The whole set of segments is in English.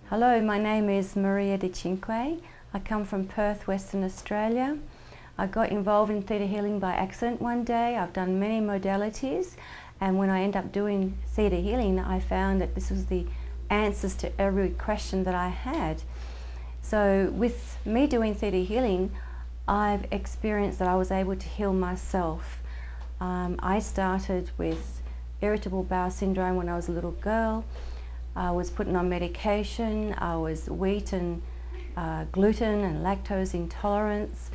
Hello, my name is Maria De Cinque. I come from Perth, Western Australia. I got involved in theta healing by accident one day. I've done many modalities, and when I ended up doing theta healing, I found that this was the answers to every question that I had. So with me doing theta healing, I've experienced that I was able to heal myself. I started with irritable bowel syndrome when I was a little girl. I was put on medication. I was wheat and gluten and lactose intolerance,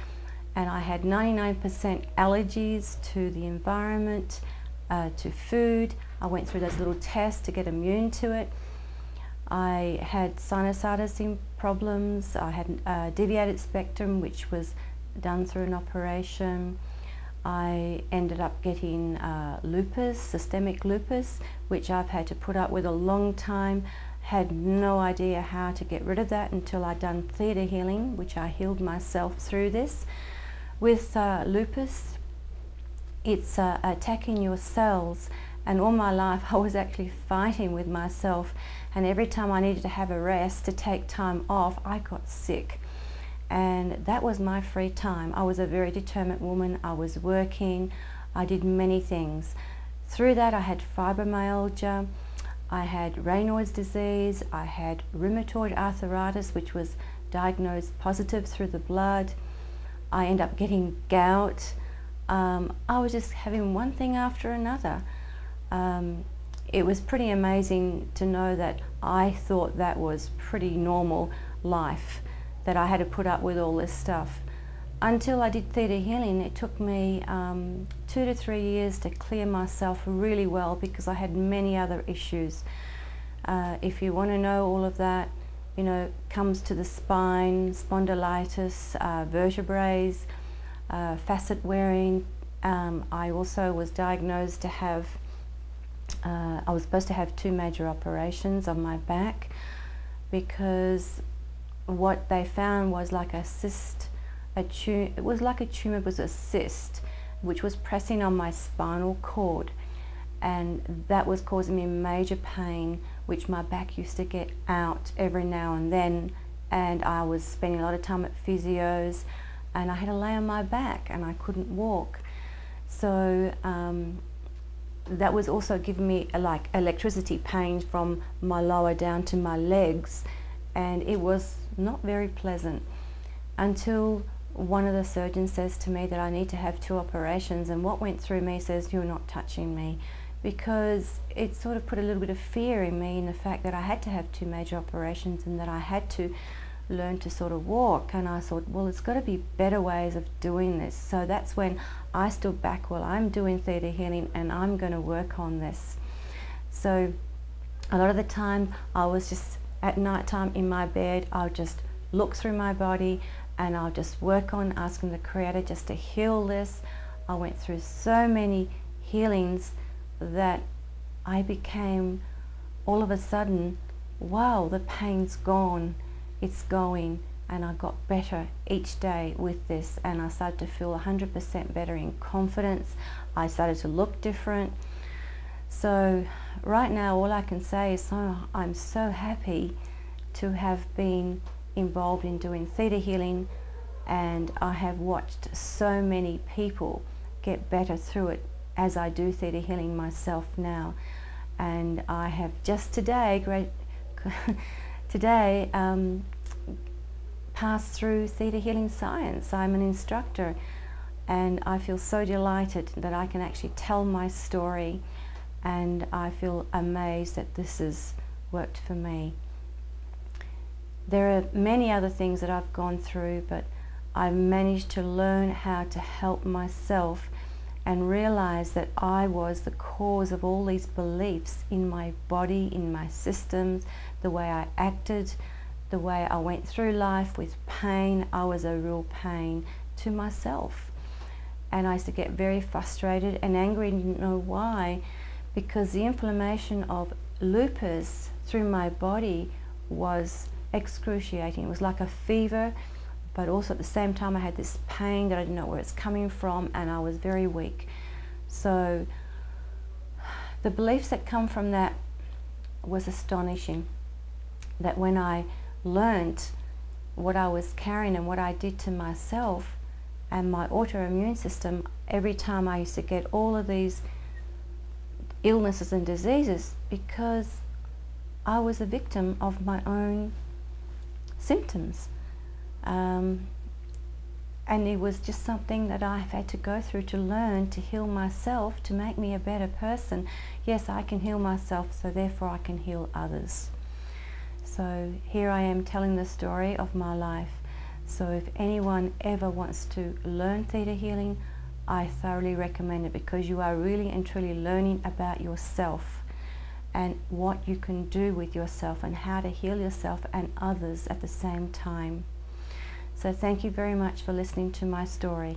and I had 99% allergies to the environment, to food. I went through those little tests to get immune to it. I had sinusitis problems. I had deviated spectrum, which was done through an operation. I ended up getting lupus, systemic lupus, which I've had to put up with a long time. Had no idea how to get rid of that until I'd done theta healing, which I healed myself through this. With lupus, it's attacking your cells, and all my life I was actually fighting with myself, and every time I needed to have a rest, to take time off, I got sick. And that was my free time. I was a very determined woman. I was working. I did many things. Through that, I had fibromyalgia. I had Raynaud's disease. I had rheumatoid arthritis, which was diagnosed positive through the blood. I ended up getting gout. I was just having one thing after another. It was pretty amazing to know that I thought that was pretty normal life, that I had to put up with all this stuff. Until I did theta healing, it took me 2 to 3 years to clear myself really well, because I had many other issues. If you want to know all of that, you know, comes to the spine, spondylitis, vertebrae, facet wearing. I also was diagnosed to have, I was supposed to have 2 major operations on my back, because what they found was like a cyst, it was like a tumor, it was a cyst, which was pressing on my spinal cord, and that was causing me major pain, which my back used to get out every now and then, and I was spending a lot of time at physios, and I had to lay on my back and I couldn't walk. So that was also giving me like electricity pain from my lower down to my legs, and it was not very pleasant, until one of the surgeons says to me that I need to have 2 operations, and what went through me says, "You're not touching me," because it sort of put a little bit of fear in me in the fact that I had to have 2 major operations and that I had to learn to sort of walk. And I thought, well, it's got to be better ways of doing this. So that's when I stood back. Well, I'm doing theta healing and I'm going to work on this. So a lot of the time I was just at night time in my bed, I'll just look through my body and I'll just work on asking the Creator just to heal this. I went through so many healings that I became, all of a sudden, wow, the pain's gone, it's going, and I got better each day with this, and I started to feel 100% better in confidence. I started to look different. So right now all I can say is I'm so happy to have been involved in doing theta healing, and I have watched so many people get better through it as I do theta healing myself now. And I have just today passed through theta healing science. I'm an instructor, and I feel so delighted that I can actually tell my story, and I feel amazed that this has worked for me. There are many other things that I've gone through, but I've managed to learn how to help myself and realize that I was the cause of all these beliefs in my body, in my systems, the way I acted, the way I went through life with pain. I was a real pain to myself. And I used to get very frustrated and angry and didn't know why, because the inflammation of lupus through my body was excruciating. It was like a fever, but also at the same time I had this pain that I didn't know where it's coming from, and I was very weak. So the beliefs that come from that was astonishing. that when I learnt what I was carrying and what I did to myself and my autoimmune system, every time I used to get all of these illnesses and diseases because I was a victim of my own symptoms. And it was just something that I've had to go through to learn, to heal myself, to make me a better person. Yes, I can heal myself, so therefore I can heal others. So here I am telling the story of my life. So if anyone ever wants to learn theta healing, I thoroughly recommend it, because you are really and truly learning about yourself and what you can do with yourself and how to heal yourself and others at the same time. So thank you very much for listening to my story.